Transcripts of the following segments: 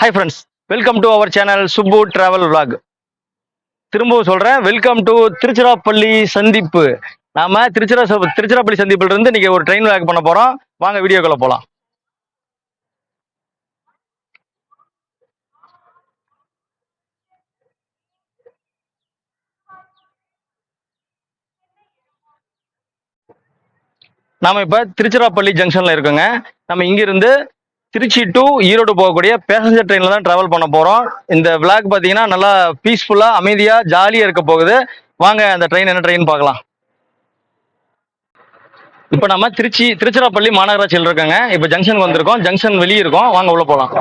Hi friends, welcome to our channel Subbu travel vlog. திரும்பவும் சொல்கிறேன், welcome to Tiruchirappalli சந்திப்பு. நாம திருச்சிராப்பள்ளி சந்திப்புல இருந்து இன்னைக்கு ஒரு ட்ரெயின் விளாக் பண்ண போகிறோம். வாங்க வீடியோக்குள்ள போகலாம். நாம இப்போ திருச்சிராப்பள்ளி ஜங்ஷனில் இருக்கோங்க. நம்ம இங்கிருந்து திருச்சி டு ஈரோடு போகக்கூடிய பேசஞ்சர் ட்ரெயினில் தான் ட்ராவல் பண்ண போகிறோம். இந்த விளாக் பார்த்தீங்கன்னா நல்லா பீஸ்ஃபுல்லாக அமைதியாக ஜாலியாக இருக்க போகுது. வாங்க அந்த ட்ரெயின் என்ன ட்ரெயின் பார்க்கலாம். இப்போ நம்ம திருச்சிராப்பள்ளி மாநகராட்சியில் இருக்கோங்க. இப்போ ஜங்ஷனுக்கு வந்திருக்கோம். ஜங்ஷன் வெளியே இருக்கோம். வாங்க உள்ள போகலாம்.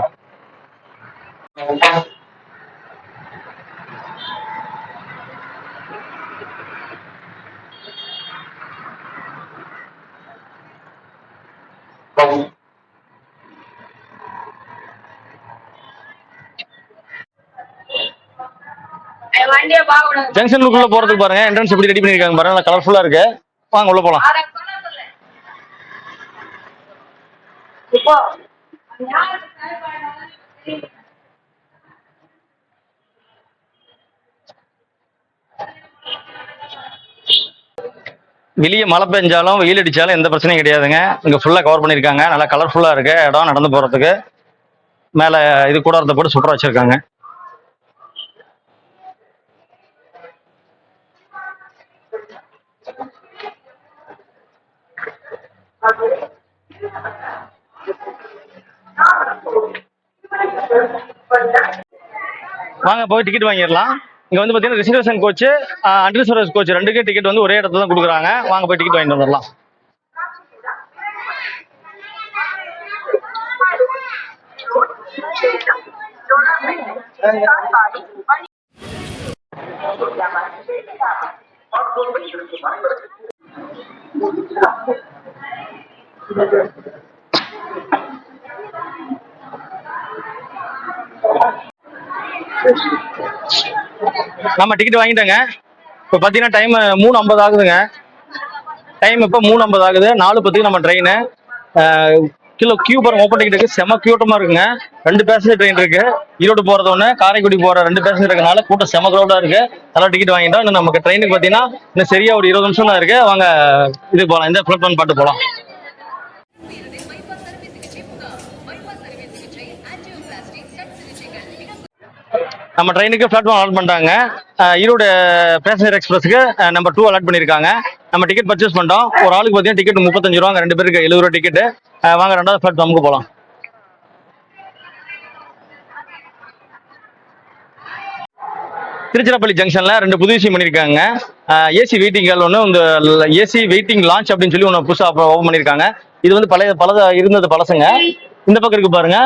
ஜங்ஷனுக்குள்ள போறதுக்கு பாருங்க, என்ட்ரன்ஸ் எப்படி ரெடி பண்ணிருக்காங்க பாருங்க, நல்லா கலர்ஃபுல்லா இருக்கு. வாங்க உள்ள போலாம். வெளியே மழை பெஞ்சாலும் வெயில் அடிச்சாலும் எந்த பிரச்சனையும் கிடையாதுங்க. இங்க ஃபுல்லா கவர் பண்ணிருக்காங்க. நல்லா கலர்ஃபுல்லா இருக்கு இடம் நடந்து போறதுக்கு. மேல இது கூட போட்டு சுற்ற வச்சிருக்காங்க. வாங்க போய் டிக்கெட் வாங்கிடலாம். இங்க வந்து பாத்தீங்கன்னா ரிசர்வேஷன் கோச், அன்ரிசர்வேஷன் கோச் ரெண்டுக்கே டிக்கெட் வந்து ஒரே இடத்துல தான் கொடுக்குறாங்க. வாங்க போய் டிக்கெட் வாங்கிட்டு வந்துடலாம். நம்ம டிக்கெட் வாங்கிட்டோங்க. இப்போ பார்த்தீங்கன்னா டைம் 3:50 ஆகுதுங்க. டைம் இப்போ 3:50 ஆகுது. 4:10 நம்ம ட்ரெயின். கியூ பாருங்க, ஓப்பன் டிக்கெட் இருக்கு. செம கியூட்டமா இருக்குங்க. 2 பேசஞ்சர் ட்ரெயின் இருக்கு. ஈரோடு போறது ஒன்று, காரைக்குடி போற 2 பேசஞ்சர் இருக்கனால கூட்டம் செம க்ரௌடா இருக்கு. அதெல்லாம் டிக்கெட் வாங்கிட்டோம். இன்னும் நமக்கு ட்ரெயினுக்கு பார்த்தீங்கன்னா இன்னும் சரியா ஒரு 20 நிமிஷம் தான் இருக்கு. வாங்க இது போகலாம், இந்த பிளாட்ஃபார்ம் பாட்டு போகலாம். நம்ம ட்ரெயினுக்கு பிளாட்ஃபார்ம் அலாட் பண்ணிட்டாங்க. ஈரோடு பேசஞ்சர் எக்ஸ்பிரஸ்க்கு நம்பர் 2 அலாட் பண்ணியிருக்காங்க. நம்ம டிக்கெட் பர்ச்சேஸ் பண்ணிட்டோம். ஒரு ஆளுக்கு பார்த்தீங்கன்னா டிக்கெட் 35 ரூபாங்க. 2 பேருக்கு 70 ரூபா டிக்கெட். வாங்க 2வது பிளாட்ஃபார்முக்கு போகலாம். திருச்சிராப்பள்ளி ஜங்ஷன்ல 2 புது விஷயம் பண்ணியிருக்காங்க. ஏசி வெயிட்டிங் ஹால் ஒன்று, இந்த ஏசி வெயிட்டிங் லான்ச் அப்படின்னு சொல்லி ஒன்று புதுசாக ஓப்பன் பண்ணியிருக்காங்க. இது வந்து இருந்தது பழசுங்க. இந்த பக்கம் இருக்கு பாருங்க,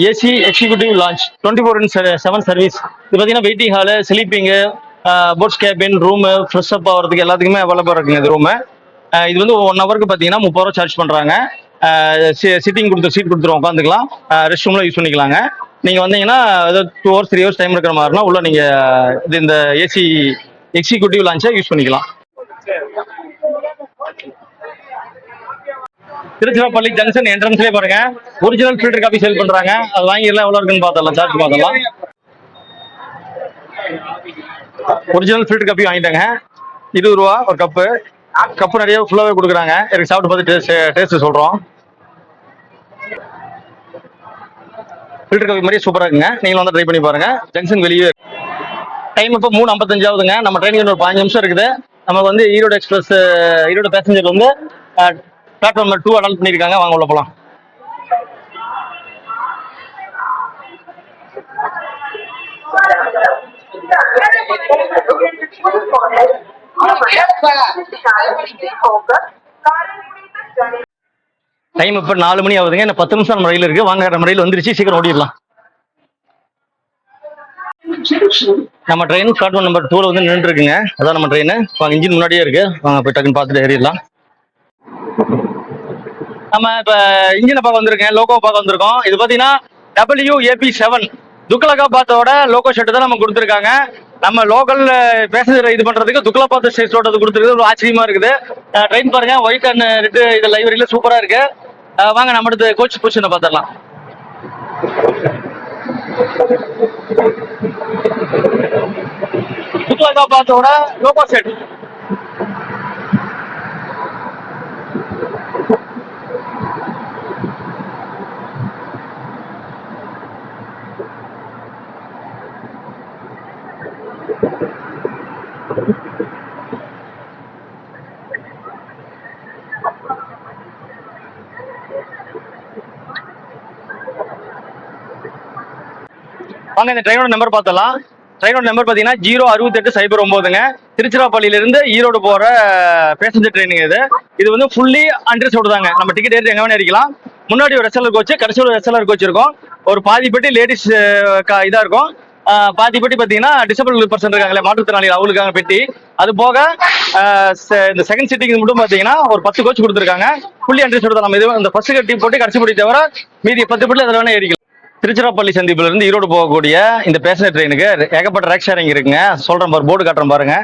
ஏசி எக்ஸிக்யூட்டிவ் லான்ச் 24/7 சர்வீஸ். இது பார்த்தீங்கன்னா waiting hall, sleeping, pods cabin, room, fresh up ஆகிறதுக்கு எல்லாத்துக்குமே அவைலபிள் இருக்குங்க இந்த ரூமு. இது வந்து 1 ஹவருக்கு பார்த்தீங்கன்னா 30 ரூபா சார்ஜ் பண்ணுறாங்க. சீட் கொடுத்துருவோம், உட்காந்துக்கலாம். ரெஸ்ட் ரூம்ல யூஸ் பண்ணிக்கலாங்க. நீங்க வந்தீங்கன்னா 2 hours 3 hours டைம் இருக்கிற மாதிரினா உள்ள நீங்க இந்த ஏசி எக்ஸிக்யூட்டிவ் லான்ச்சை யூஸ் பண்ணிக்கலாம். திருச்சிராப்பள்ளி ஜங்ஷன் என்ட்ரன்ஸ்லேயே பாருங்க, ஒரிஜினல் ஃபில்டர் காபி சேல் பண்றாங்க. அது வாங்கிடலாம். எவ்வளவு இருக்குன்னு பார்த்தலாம், சார்ஜ் பார்த்தலாம். ஒரிஜினல் ஃபில்டர் காபி வாங்கிட்டாங்க. 20 ரூபா ஒரு கப்பு நிறைய ஃபுல்லாவே கொடுக்குறாங்க. எனக்கு சாப்பிட்டு பார்த்து டேஸ்ட் சொல்றோம். ஃபில்டர் காபி மாதிரி சூப்பரா இருக்குங்க. நீங்களும் வந்து ட்ரை பண்ணி பாருங்க. ஜங்ஷன் வெளியே. டைம் இப்போ 3:55 ஆகுதுங்க. நம்ம ட்ரெயினுக்கு ஒரு 15 நிமிஷம் இருக்குது. நமக்கு வந்து ஈரோடு எக்ஸ்பிரஸ், ஈரோடு பேசஞ்சர் வந்து பிளாட்ஃபார்ம் 2 அலாட் பண்ணியிருக்காங்க. வாங்க உள்ள போலாம். டைம் இப்ப 4 மணி ஆகுதுங்க. இன்னும் 10 நிமிஷம் நம்ம ரயில் இருக்கு. வாங்க நம்ம ரயில் வந்துருச்சு, சீக்கிரம் ஓடிடலாம். நம்ம ட்ரெயின் பிளாட்ஃபார்ம் நம்பர் 2 வந்து நின்று இருக்குங்க. அதான் நம்ம ட்ரெயின். வாங்க, இன்ஜின் முன்னாடியே இருக்கு. வாங்க போய் டக்குன்னு பார்த்துட்டு ஏறிடலாம். நம்ம இப்ப இன்ஜினை பார்க்க வந்திருக்கேன், லோகோ பார்க்க வந்திருக்கோம். இது பாத்தீங்கன்னா WAP7 துக்லகாபாத்தோட லோகோ ஷர்ட் தான் நம்ம கொடுத்துருக்காங்க. நம்ம லோக்கல் பேசஞ்சர் இது பண்றதுக்கு துக்லகாபாத் ஸ்டேஷனோட கொடுத்துருக்கு. ஒரு ஆச்சரியமா இருக்குது. ட்ரெயின் பாருங்க, ஒயிட் அண்ட் ரெட் இது லைவரியில சூப்பரா இருக்கு. வாங்க நம்ம அடுத்து கோச் பொசிஷனை பார்த்துடலாம். துக்லகாபாத்தோட ரோபோ செட். வாங்க இந்த ட்ரெயினோட நம்பர் பார்த்தலாம். ட்ரெயினோட நம்பர் பார்த்தீங்கன்னா 06809ங்க. திருச்சிராப்பள்ளியிலிருந்து ஈரோடு போற பேசஞ்சர் ட்ரெயினுங்க இது. இது வந்து ஃபுல்லி அன்ரிசர்வ்டு தாங்க. நம்ம டிக்கெட் எடுத்து எங்க வேணா எடுக்கலாம். முன்னாடி ஒரு எஸ்எல்ஆர் கோச், கடைசி ஒரு எஸ்எல்ஆர் கோச் இருக்கும். ஒரு பாதி பெட்டி லேடிஸ் இதா இருக்கும். பாதி பெட்டி பார்த்தீங்கன்னா டிசபிள் பர்சன் இருக்காங்களே, மாற்றுத்திறனாளிகள், அவங்களுக்கான பெட்டி. அது போக இந்த செகண்ட் சிட்டிங் மட்டும் பார்த்தீங்கன்னா ஒரு 10 கோச் கொடுத்துருக்காங்க. ஃபுல்லி அன்ரிசர்வ்டு தான். நம்ம இது இந்த ஃபர்ஸ்ட் கட்டி போட்டு கடைசி பெட்டி தவிர மீதி 10 பெட்டி அதில் வேணா ஏறிக்கலாம். திருச்சிராப்பள்ளி சந்திப்புல இருந்து ஈரோடு போகக்கூடிய இந்த பேசஞ்சர் ட்ரெயினுக்கு ஏகப்பட்ட ரேக் ஷேரிங் இருக்குங்க. சொல்றேன் பாரு, போர்டு காட்டுறேன் பாருங்க.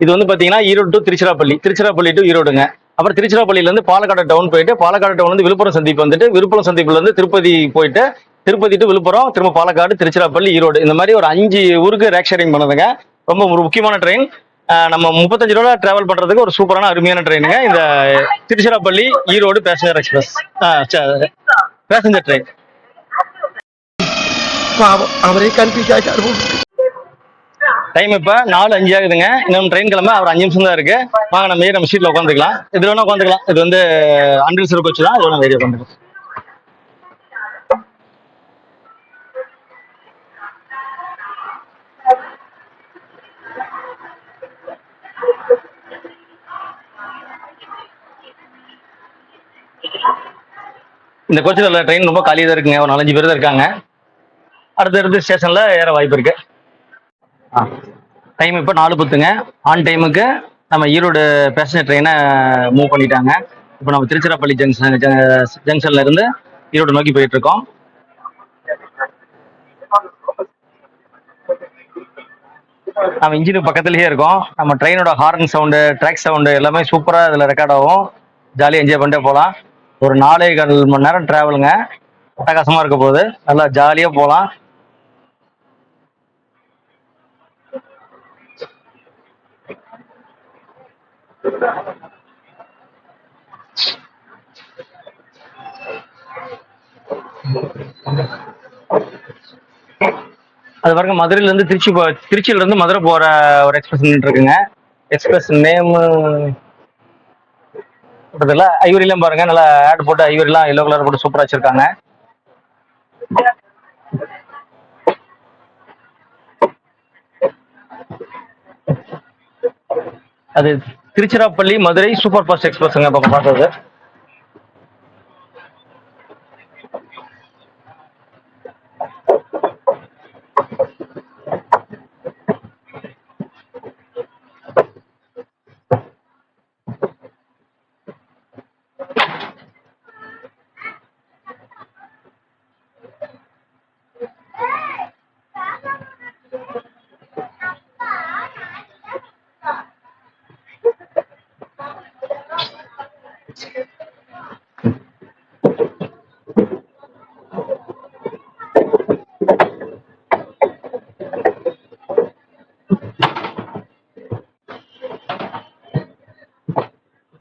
இது வந்து பாத்தீங்கன்னா ஈரோடு டு திருச்சிராப்பள்ளி, திருச்சிராப்பள்ளி டு ஈரோடுங்க. அப்புறம் திருச்சிராப்பள்ளியில இருந்து பாலக்காடு டவுன் போயிட்டு, பாலக்காடு டவுன் வந்து விழுப்புரம் சந்திப்பு வந்துட்டு, விழுப்புரம் சந்திப்புல இருந்து திருப்பதி போயிட்டு, திருப்பதி டு விழுப்புரம், திரும்ப பாலக்காடு, திருச்சிராப்பள்ளி, ஈரோடு. இந்த மாதிரி ஒரு 5 ஊருக்கு ரேக் ஷேரிங் பண்ணுதுங்க. ரொம்ப ஒரு முக்கியமான ட்ரெயின். நம்ம 35 ரூபா டிராவல் பண்றதுக்கு ஒரு சூப்பரான அருமையான ட்ரெயினுங்க இந்த Tiruchirappalli Erode passenger express passenger train. அவரே கன்ஃபியூஸ் ஆயிட்டாரு. டைம் இப்ப 4:05 ஆகுதுங்க. இன்னும் ட்ரெயின் கிளம்ப ஒரு 5 நிமிஷம் தான் இருக்கு. வாங்க நம்ம சீட்ல உட்காந்துக்கலாம். இதுல வேணா உட்காந்துக்கலாம். இது வந்து அன்ரிசர்வ் கோச் தான். இதுல வேணா உட்காந்துக்கலாம். இந்த கோச்சில் ட்ரெயின் ரொம்ப காலியாக தான் இருக்குங்க. ஒரு 4-5 பேர் தான் இருக்காங்க. அடுத்தடுத்த ஸ்டேஷன்ல ஏற வாய்ப்பு இருக்கு. டைம் இப்போ 4:10ங்க. ஆன் டைமுக்கு நம்ம ஈரோடு பேசஞ்சர் ட்ரெயினை மூவ் பண்ணிட்டாங்க. இப்போ நம்ம திருச்சிராப்பள்ளி ஜங்ஷன்ல இருந்து ஈரோடு நோக்கி போயிட்டு இருக்கோம். நம்ம இன்ஜினுக்கு பக்கத்துலயே இருக்கோம். நம்ம ட்ரெயினோட ஹார்ன் சவுண்டு, ட்ராக் சவுண்டு எல்லாமே சூப்பரா இதுல ரெக்கார்ட் ஆகும். ஜாலியாக என்ஜாய் பண்ணிட்டே போகலாம். ஒரு 4.25 மணி நேரம் டிராவலுங்க. அட்டகாசமா இருக்க போகுது. நல்லா ஜாலியா போகலாம். அது பாருங்க, மதுரையில இருந்து திருச்சியில இருந்து மதுரை போற ஒரு எக்ஸ்பிரஸ் இருக்குங்க. எக்ஸ்பிரஸ் நேம் ஐவரிலாம் பாருங்க, நல்லா ஆட் போட்டு ஐவரிலாம் எல்லோ கலர் போட்டு சூப்பரா வச்சிருக்காங்க. அது திருச்சிராப்பள்ளி மதுரை சூப்பர் ஃபாஸ்ட் எக்ஸ்பிரஸ்ங்க இப்போ பார்த்தது.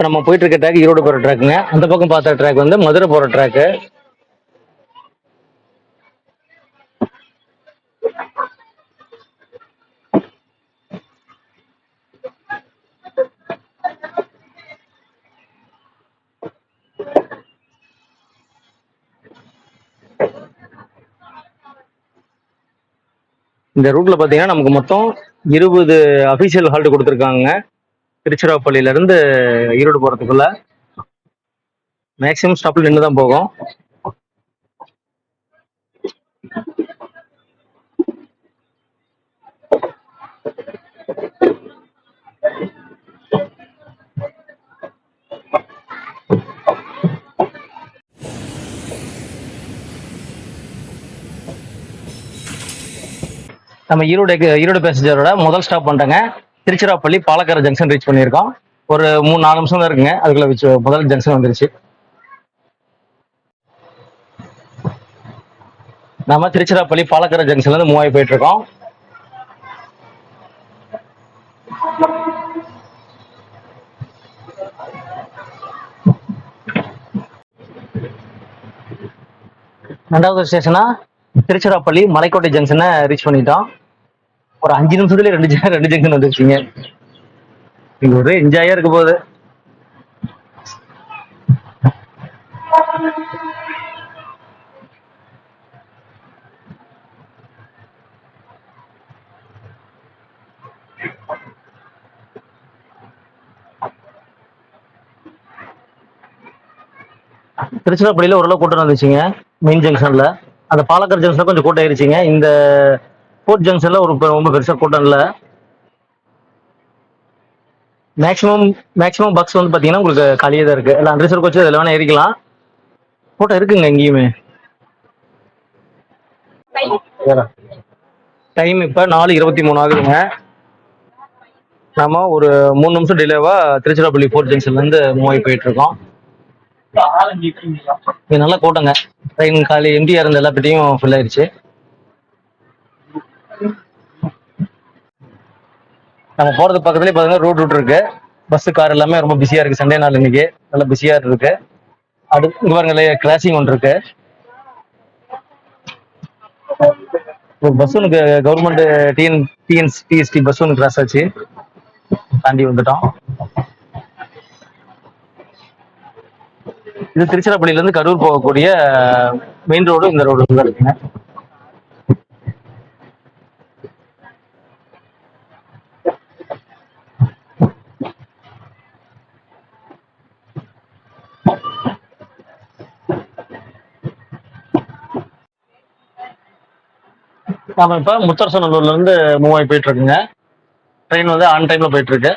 நம்ம போயிட்டு இருக்க ட்ராக் ஈரோடு போற ட்ராக்குங்க. அந்த பக்கம் பார்த்த ட்ராக் வந்து மதுரை போற ட்ராக்கு. இந்த ரூட்ல பாத்தீங்கன்னா நமக்கு மொத்தம் 20 அபிஷியல் ஹால்ட் கொடுத்துருக்காங்க. திருச்சிராப்பள்ளியில இருந்து ஈரோடு போறதுக்குள்ள மேக்சிமம் ஸ்டாப்ல நின்று தான் போகும். நம்ம ஈரோடு பேசஞ்சரோட முதல் ஸ்டாப் பண்ணிட்டேங்க. திருச்சிராப்பள்ளி பாலக்காடு ஜங்ஷன் ரீச் பண்ணியிருக்கோம். ஒரு 3-4 நிமிஷம் தான் இருக்குங்க. அதுக்குள்ள முதல் ஜங்ஷன் வந்துருச்சு. நம்ம திருச்சிராப்பள்ளி பாலக்கரை ஜங்ஷன்ல இருந்து மூவ் ஆகி போயிட்டு இருக்கோம். ரெண்டாவது ஸ்டேஷனா திருச்சிராப்பள்ளி மலைக்கோட்டை ஜங்ஷனை ரீச் பண்ணிட்டோம். ஒரு 5 நிமிஷத்துல ரெண்டு ஜங்ஷன் வந்துருச்சுங்க. இங்க ஒரே என்ஜாயா இருக்க போகுது. திருச்சிராப்பள்ளியில ஓரளவு கூட்டம் இருந்துச்சுங்க மெயின் ஜங்ஷன்ல. அந்த பாலக்கர் ஜங்ஷன்ல கொஞ்சம் கூட்டம் ஆயிருச்சுங்க. இந்த ஃபோர்த் ஜங்ஷன்ல ரொம்ப பெருசா கூட்டம் இல்ல. மேக்ஸிமம் பக்ஸ் வந்து பாத்தீங்கன்னா உங்களுக்கு காலியே தான் இருக்கு. எல்லாம் அன்ரிசர்வ் கோச்சு அதில் வேணா ஏறிக்கலாம். கூட்டம் இருக்குங்க எங்கேயுமே. டைம் இப்ப 4:23 ஆகுதுங்க. நாம ஒரு 3 நிமிஷம் டிலேவா திருச்சிராப்பள்ளி ஃபோர்த் ஜங்ஷன்ல இருந்து மூவ் ஆகி போயிட்டு இருக்கோம். இது நல்ல கூட்டங்க. ட்ரெயின் காலி எம்டிஆர் இருந்த எல்லா பெட்டியும் ஃபுல் ஆயிருச்சு. நம்ம போறது பக்கத்துலயே பாத்தீங்கன்னா ரூட் இருக்கு. பஸ் கார் எல்லாமே ரொம்ப பிஸியா இருக்கு. சண்டே நாள் இன்னைக்கு நல்லா பிஸியா இருக்கு. அடுத்து இங்க பாருங்க கிராசிங் ஒன்று இருக்கு. பஸ் ஒன்று கவர்மெண்ட் டிஎன்டிஎஸ்டி பஸ் ஒன்று கிராஸ் ஆச்சு. தாண்டி வந்துட்டோம். இது திருச்சிராப்பள்ளியில இருந்து கரூர் போகக்கூடிய மெயின் ரோடு. இந்த ரோடு தான் இருக்குங்க. நாம இப்ப முத்தரசநல்லூர்ல இருந்து மூவ் ஆகி போயிட்டு இருக்குங்க. ட்ரெயின் வந்து ஆன் டைம்ல போயிட்டு இருக்கு.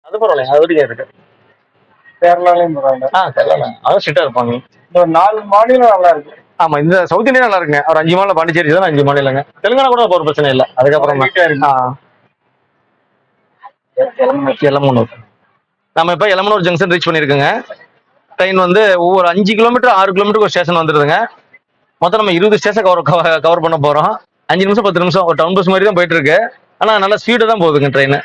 அது பரவாயில்ல, அது வரைக்கும் இருக்கு. கேரளாலையும் போறாங்க. கேரளா அதான் ஸ்ட்ரிக்டா இருப்பாங்க. இந்த 4 மாநிலம் நல்லா இருக்கு. ஆமா, இந்த சவுத் இந்தியா நல்லா இருக்குங்க. ஒரு 5 மாநிலம் பாண்டிச்சேரி தான் 5 மாநிலங்க. தெலுங்கானா கூட போற பிரச்சனை இல்லை. அதுக்கப்புறம் எலமனூர். நம்ம இப்ப எலமனூர் ஜங்ஷன் ரீச் பண்ணிருக்கோங்க. ட்ரெயின் வந்து ஒவ்வொரு 5 கிலோமீட்டர் 6 கிலோமீட்டருக்கு ஒரு ஸ்டேஷன் வந்துருதுங்க. மொத்தம் நம்ம 20 ஸ்டேஷன் கவர் பண்ண போறோம். 5 நிமிஷம் 10 நிமிஷம் ஒரு டவுன் பஸ் மாதிரி தான் போயிட்டு இருக்கு. ஆனா நல்லா ஸ்பீடா தான் போகுதுங்க ட்ரெயின்.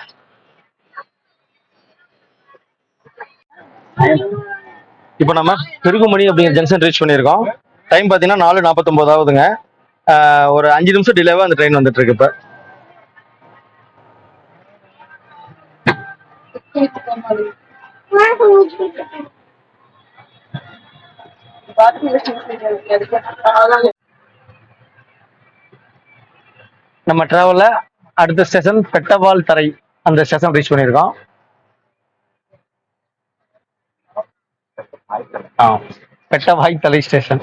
இப்போ நம்ம பெருகுமணி அப்படிங்கிற ஜங்ஷன் ரீச் பண்ணியிருக்கோம். டைம் பார்த்தீங்கன்னா 4:49 ஆகுதுங்க. ஒரு 5 நிமிஷம் டிலேவா அந்த ட்ரெயின் வந்துட்டு இருக்கு. நம்ம டிராவல்ல அடுத்த ஸ்டேஷன் பெட்டவால் தரை, அந்த ஸ்டேஷன் ரீச் பண்ணியிருக்கோம். பெட்டவாய் தலை ஸ்டேஷன்.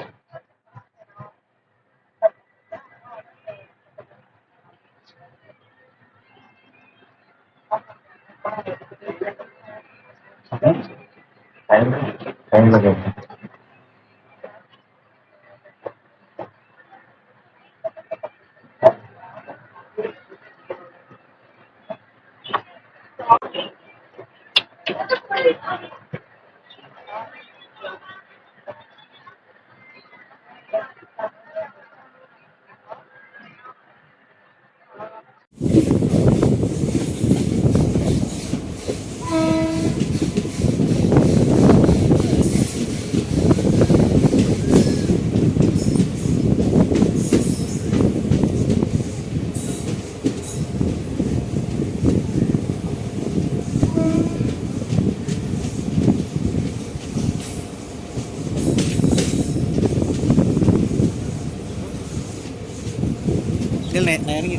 இல்லை நான் இறங்கி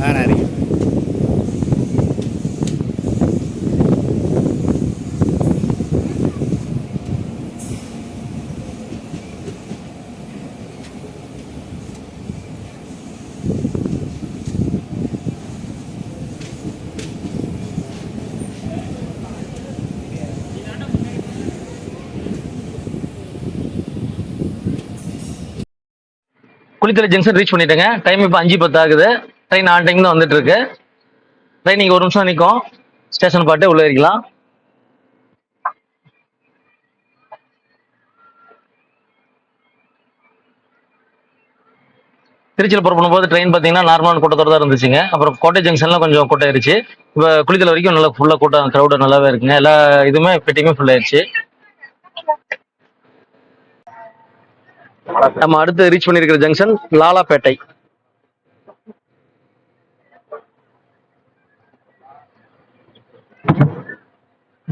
நான் இறங்கி குளித்தலை ஜங்ஷன் ரீச் பண்ணிட்டேங்க. டைம் இப்போ 5:10 ஆகுது. ட்ரெயின் ஆன் டைம் தான் வந்துட்டு இருக்கு. ட்ரெயின் இங்கே ஒரு நிமிஷம் நிற்கும். ஸ்டேஷன் பாட்டு உள்ள ஏறிக்கலாம். திருச்சியில் புறப்படும் போது ட்ரெயின் பார்த்தீங்கன்னா நார்மலான கூட்டத்தோட தான் இருந்துச்சுங்க. அப்புறம் கோட்டை ஜங்ஷன்ல கொஞ்சம் கூட்டம் ஆயிடுச்சு. இப்போ குளித்தலை வரைக்கும் நல்லா ஃபுல்லாக கூட்டம் க்ரௌடு நல்லாவே இருக்குங்க. எல்லா இதுவுமே பெட்டியுமே ஃபுல் ஆயிடுச்சு. நம்ம அடுத்து ரீச் பண்ணியிருக்கிற ஜங்ஷன் லாலாப்பேட்டை.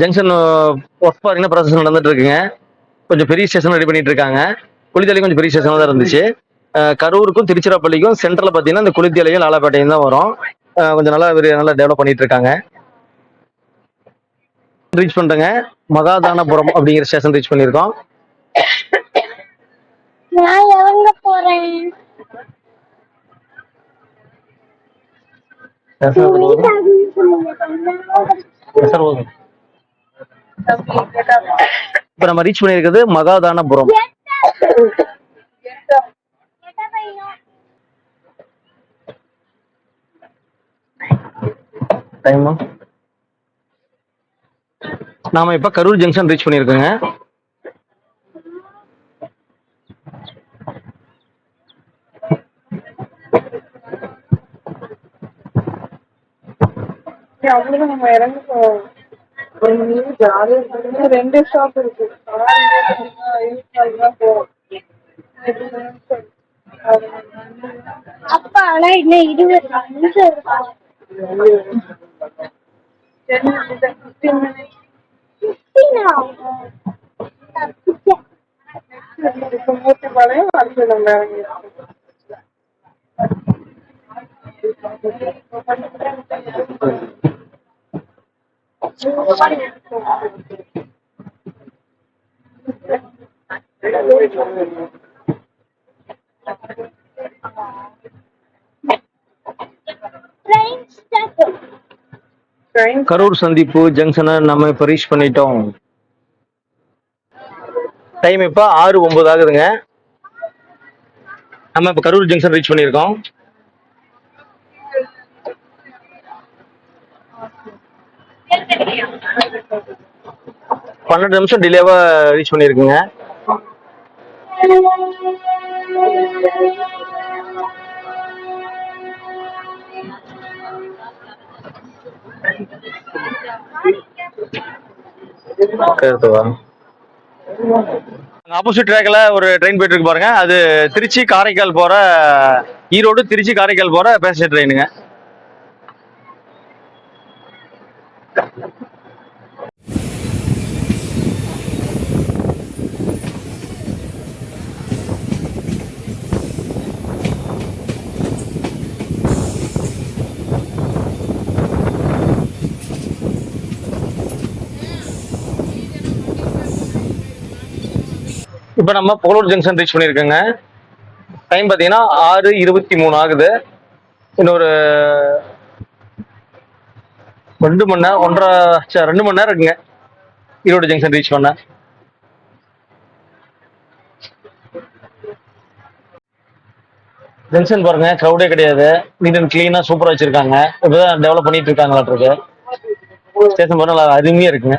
ஜங்ஷன் ஒர்க் பார்த்தீங்கன்னா ப்ராசஸ் நடந்துட்டு இருக்குங்க. கொஞ்சம் பெரிய ஸ்டேஷன் ரெடி பண்ணிட்டு இருக்காங்க. குளித்தலை கொஞ்சம் பெரிய ஸ்டேஷனாக தான் இருந்துச்சு. கரூருக்கும் திருச்சிராப்பள்ளிக்கும் சென்டரில் பார்த்தீங்கன்னா இந்த குளித்தலையும் லாலாப்பேட்டையும் தான் வரும். கொஞ்சம் நல்லா டெவலப் பண்ணிட்டு இருக்காங்க. ரீச் பண்ணிட்டேங்க. மகாதானபுரம் அப்படிங்கிற ஸ்டேஷன் ரீச் பண்ணியிருக்கோம். நான் எவங்க போறேன் இப்ப நம்ம ரீச் பண்ணியிருக்கிறது மகாதானபுரம். நாம இப்ப கரூர் ஜங்ஷன் ரீச் பண்ணியிருக்கோங்க. அவ்வளவு நம்ம இறங்க ஜாலியா 2 ஸ்டாப் இருக்கு. அப்பா ஆனா இன்னும் 20 நிமிஷம் இருக்கும். 15 மூர்த்திபாளையம் அடுத்து நம்ம இறங்கி கரூர் சந்திப்பு ஜங்ஷனை நம்ம இப்ப ரீச் பண்ணிட்டோம். டைம் இப்ப 6:09 ஆகுதுங்க. நம்ம இப்ப கரூர் ஜங்ஷன் ரீச் பண்ணியிருக்கோம். பன்னெண்டு நிமிஷம் டிலேவா ரீச் பண்ணிருக்குங்க. ஆப்போசிட் ட்ராக்ல ஒரு ட்ரெயின் போயிட்டு இருக்கு பாருங்க. அது திருச்சி காரைக்கால் போற, ஈரோடு திருச்சி காரைக்கால் போற பேசஞ்சர் ட்ரெயினுங்க. இப்போ நம்ம புகழூர் ஜங்ஷன் ரீச் பண்ணியிருக்கோங்க. டைம் பார்த்தீங்கன்னா 6:23 ஆகுது. இன்னொரு 2 மணி நேரம் 2 மணி நேரம் இருக்குங்க ஈரோடு ஜங்ஷன் ரீச் பண்ண. ஜங்ஷன் பாருங்க, க்ரௌடே கிடையாது. நீட் அண்ட் கிளீனா சூப்பரா வச்சிருக்காங்க. இப்பதான் டெவலப் பண்ணிட்டு இருக்காங்களாட்டிருக்கு. ஸ்டேஷன் பாருங்க, நல்லா அருமையா இருக்குங்க.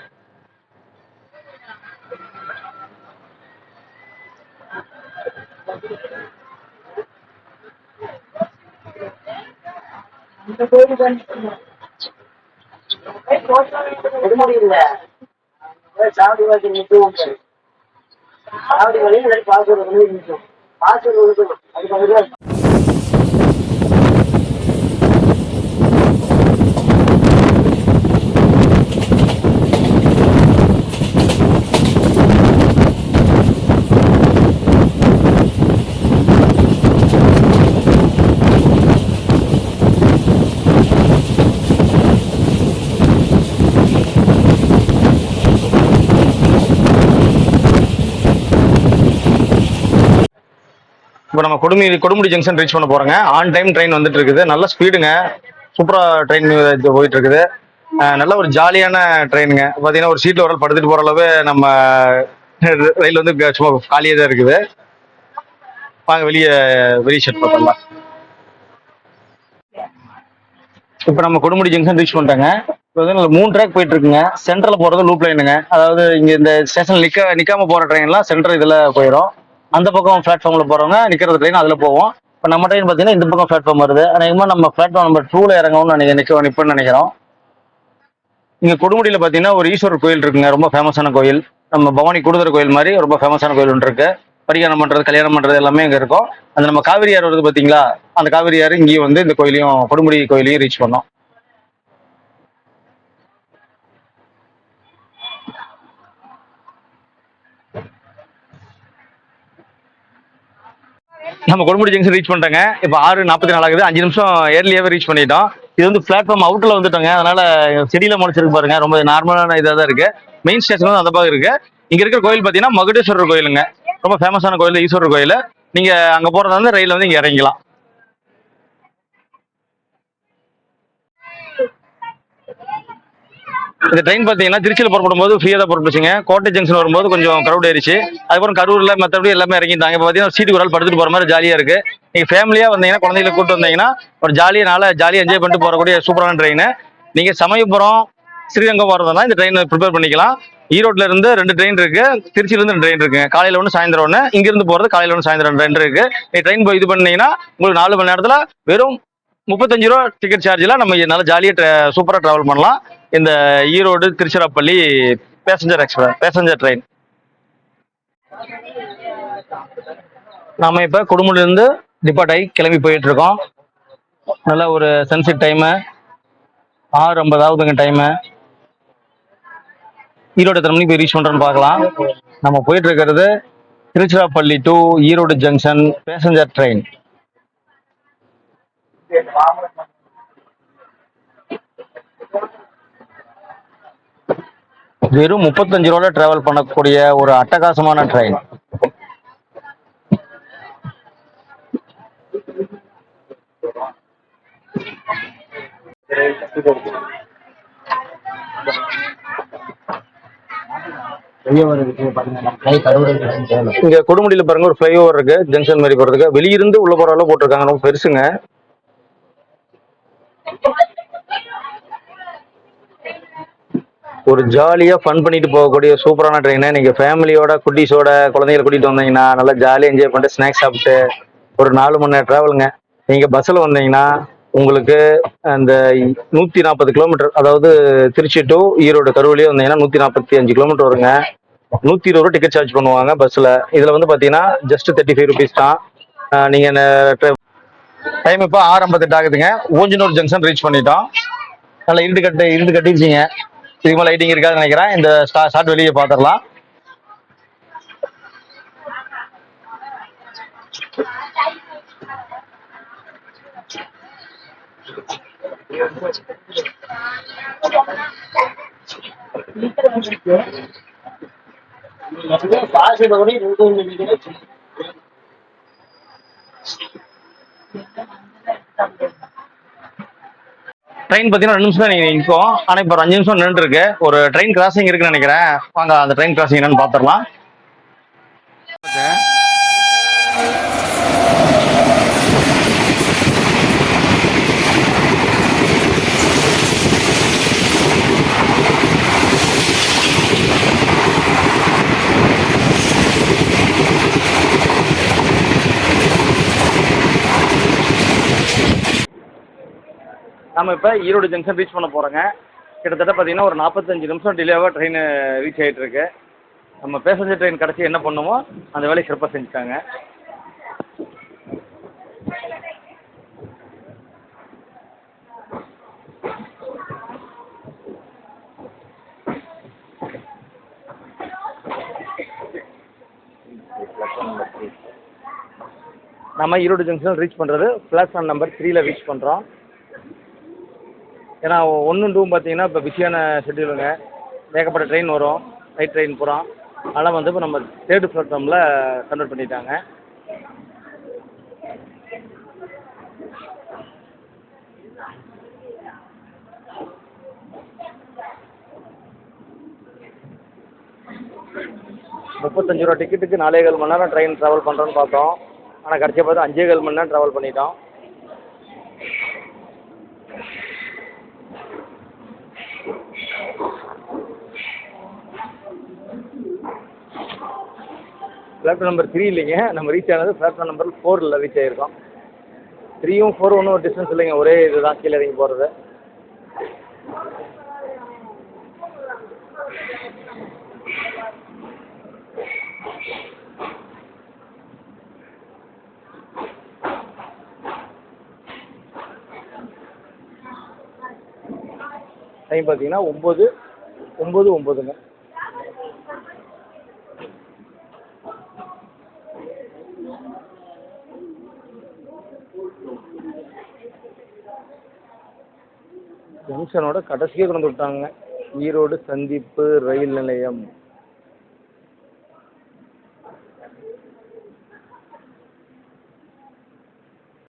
இப்போ நம்ம கொடுமுடி ஜங்ஷன் ரீச் பண்ண போறோங்க. ஆன் டைம் ட்ரெயின் வந்துட்டு இருக்குது. நல்ல ஸ்பீடுங்க, சூப்பரா ட்ரெயின் போயிட்டு இருக்குது. நல்ல ஒரு ஜாலியான ட்ரெயினுங்க. பார்த்தீங்கன்னா ஒரு சீட்ல ஒரு படுத்துட்டு போற அளவு நம்ம ரயில் வந்து சும்மா காலியாக தான் இருக்குது. வாங்க வெளியே ஷெட் பார்த்துடலாம். இப்போ நம்ம கொடுமுடி ஜங்ஷன் ரீச் பண்ணிட்டாங்க. இப்போ வந்து 3 ட்ராக் போயிட்டு இருக்குங்க. சென்டரில் போகிறது லூப் லைனுங்க. அதாவது இங்கே இந்த ஸ்டேஷன் நிற்காம போகிற ட்ரெயின்லாம் சென்டர் இதில் போயிடும். அந்த பக்கம் பிளாட்ஃபார்மில் போகிறவங்க நிற்கிறது ட்ரெயின் அதில் போவோம். இப்போ நம்ம ட்ரெயின் பார்த்தீங்கன்னா இந்த பக்கம் பிளாட்ஃபார்ம் வருது. அநேகமாக நம்ம பிளாட்ஃபார்ம் நம்பர் 2ல இறங்கணும்னு நிற்பேன்னு நினைக்கிறோம். இங்கே கொடுமுடியில் பார்த்தீங்கன்னா ஒரு ஈஸ்வரர் கோயில் இருக்குங்க. ரொம்ப ஃபேமஸான கோயில். நம்ம பவானி கூடுதல் கோயில் மாதிரி ரொம்ப ஃபேமஸான கோயில் ஒன்று இருக்கு. பரிகாரம் பண்ணுறது, கல்யாணம் பண்ணுறது எல்லாமே இங்கே இருக்கும். அந்த நம்ம காவிரி ஆறு வருது பார்த்தீங்களா, அந்த காவிரி ஆறு இங்கேயும் வந்து இந்த கோயிலையும் கொடுமுடி கோயிலையும் ரீச் பண்ணோம். நம்ம கொடுமுடி ஜங்ஷன் ரீச் பண்ணிட்டாங்க. இப்போ 6:44 ஆகுது. 5 நிமிஷம் ஏர்லியாவே ரீச் பண்ணிட்டோம். இது வந்து பிளாட்ஃபார்ம் அவுட்டில் வந்துட்டோங்க. அதனால செடியில முளைச்சிருக்கு பாருங்க. ரொம்ப நார்மலான இதாக தான் இருக்கு. மெயின் ஸ்டேஷன் வந்து அந்த பக்கம் இருக்கு. இங்க இருக்கிற கோயில் பார்த்தீங்கன்னா மகுடேஸ்வரர் கோயிலுங்க. ரொம்ப ஃபேமஸான கோயில், ஈஸ்வரர் கோயில். நீங்க அங்க போறதா வந்து ரயில்ல வந்து இங்க இறங்கிக்கலாம். இந்த ட்ரெயின் பார்த்தீங்கன்னா திருச்சியில் புறப்படும் போது ஃப்ரீயாக தான் புறப்பட்டுச்சுங்க. கோட்டை ஜங்ஷன் வரும்போது கொஞ்சம் க்ரௌட் ஆயிடுச்சு. அதுக்கப்புறம் கரூரில் மற்றபடி எல்லாமே இறங்கிட்டாங்க. இப்போ பார்த்தீங்கன்னா சீட்டுக்கு ஒரு ஆள் படுத்துட்டு போகிற மாதிரி ஜாலியாக இருக்கு. நீங்கள் ஃபேமிலியாக வந்தீங்கன்னா, குழந்தைகளை கூப்பிட்டு வந்தீங்கன்னா ஒரு ஜாலியாக என்ஜாய் பண்ணிட்டு போகக்கூடிய சூப்பரான ட்ரெயின். நீங்கள் சமயபுரம், ஸ்ரீரங்கம் போகிறதுனா இந்த ட்ரெயின் ப்ரிப்பேர் பண்ணிக்கலாம். ஈரோட்ல இருந்து 2 ட்ரெயின் இருக்கு, திருச்சியில இருந்து 2 ட்ரெயின் இருக்குங்க. காலையில் ஒன்று, சாயந்தரம் ஒன்று. இங்கிருந்து போகிறது காலையில் ஒன்று, சாயந்தரம் 2 இருக்கு. நீங்கள் ட்ரெயின் போய் இது பண்ணீங்கன்னா உங்களுக்கு 4 மணி நேரத்தில் வெறும் 35 ரூபா டிக்கெட் சார்ஜில் நம்ம நல்லா ஜாலியாக சூப்பராக ட்ராவல் பண்ணலாம். இந்த ஈரோடு திருச்சிராப்பள்ளி பேசஞ்சர் ட்ரெயின். நாம இப்ப கொடுமுடியிலிருந்து டிபார்ட் ஆகி கிளம்பி போயிட்டு இருக்கோம். நல்ல ஒரு சன்செட் டைமு. 6:50 ஆகுதுங்க டைமு. ஈரோடு எத்தனை மணிக்கு போய் ரீச் பண்றோம்னு பார்க்கலாம். நம்ம போயிட்டு இருக்கிறது Tiruchirappalli to Erode junction passenger train. வெறும் 35 ரூபால டிராவல் பண்ணக்கூடிய ஒரு அட்டகாசமான ட்ரெயின். இங்க கொடுமுடியில பாருங்க ஒரு ஃபிளைஓவர் இருக்கு, ஜங்ஷன் மாதிரி போறதுக்கு. வெளியிருந்து உள்ள போற அளவு போட்டிருக்காங்க. ரொம்ப பெருசுங்க. ஒரு ஜாலியா ஃபன் பண்ணிட்டு போகக்கூடிய சூப்பரான ட்ரெயின். நீங்க ஃபேமிலியோட குட்டீஸோட குழந்தைகளை கூட்டிட்டு வந்தீங்கன்னா நல்லா ஜாலியா என்ஜாய் பண்ணிட்டு ஸ்நாக்ஸ் சாப்பிட்டு ஒரு 4 மணி நேரம் டிராவலுங்க. நீங்க பஸ்ல வந்தீங்கன்னா உங்களுக்கு அந்த 140 கிலோமீட்டர், அதாவது திருச்சி டு ஈரோடு கரூர்லயே வந்தீங்கன்னா 145 கிலோமீட்டர் வருங்க. 120 ரூபா டிக்கெட் சார்ஜ் பண்ணுவாங்க பஸ்ல. இதுல வந்து பாத்தீங்கன்னா ஜஸ்ட் 35 ருபீஸ் தான். நீங்க டைம் இப்போ 6:58 ஆகுதுங்க. ஊஞ்சனூர் ஜங்ஷன் ரீச் பண்ணிட்டோம். நல்லா இருண்டு கட்டிடுச்சிங்க. இதுக்கு லைட்டிங் இருக்காதுன்னு நினைக்கிறேன். இந்த ஷார்ட் வெளியே பார்த்துடலாம். ட்ரெயின் பார்த்தீங்கன்னா 2 நிமிஷம் தான் நீங்க நிற்கும். ஆனால் இப்போ ஒரு 5 நிமிஷம் நின்று இருக்கு. ஒரு ட்ரெயின் கிராசிங் இருக்குன்னு நினைக்கிறேன். வாங்க அந்த ட்ரெயின் கிராசிங் என்னன்னு பார்த்துடலாம். நம்ம இப்போ ஈரோடு ஜங்ஷன் ரீச் பண்ண போகிறோங்க. கிட்டத்தட்ட பார்த்தீங்கன்னா ஒரு 45 நிமிஷம் டிலேவாக ட்ரெயின் ரீச் ஆகிட்டு இருக்கு. நம்ம பேசஞ்சர் ட்ரெயின் கடைசி என்ன பண்ணுமோ அந்த வேலையை சிறப்பாக செஞ்சுட்டாங்க. நம்ம ஈரோடு ஜங்ஷன் ரீச் பண்ணுறது பிளாட்ஃபார்ம் நம்பர் 3ல ரீச் பண்ணுறோம். ஏன்னா 1, 2 பார்த்தீங்கன்னா இப்போ பிஸியான ஷெட்யூலுங்க. ஏகப்பட்ட ட்ரெயின் வரும், நைட் ட்ரெயின் போகிறோம். அதனால் வந்து இப்போ நம்ம 3rd பிளாட்ஃபார்மில் கன்வெர்ட் பண்ணிட்டாங்க. ₹35 டிக்கெட்டுக்கு 4.25 மணி நேரம் ட்ரெயின் ட்ராவல் பண்ணுறோன்னு பார்த்தோம். ஆனால் கடைசியாக பார்த்தா 5.25 மணி நேரம் ட்ராவல் பண்ணிட்டோம். பிளாட்ஃபார்ம் நம்பர் 3 இல்லைங்க, நம்ம ரீச் ஆனது பிளாட்ஃபார்ம் நம்பர் 4ல் ரீச் ஆகிருக்கோம். 3யும் 4 ஒன்றும் ஒரு டிஸ்டன்ஸ் இல்லைங்க, ஒரே இதுதான் கீழே இறங்கி போகிறது. டைம் பார்த்தீங்கன்னா 9:09ங்க. ஜங்ஷனோட கடைசியாக கொண்டு விட்டாங்க. ஈரோடு சந்திப்பு ரயில் நிலையம்.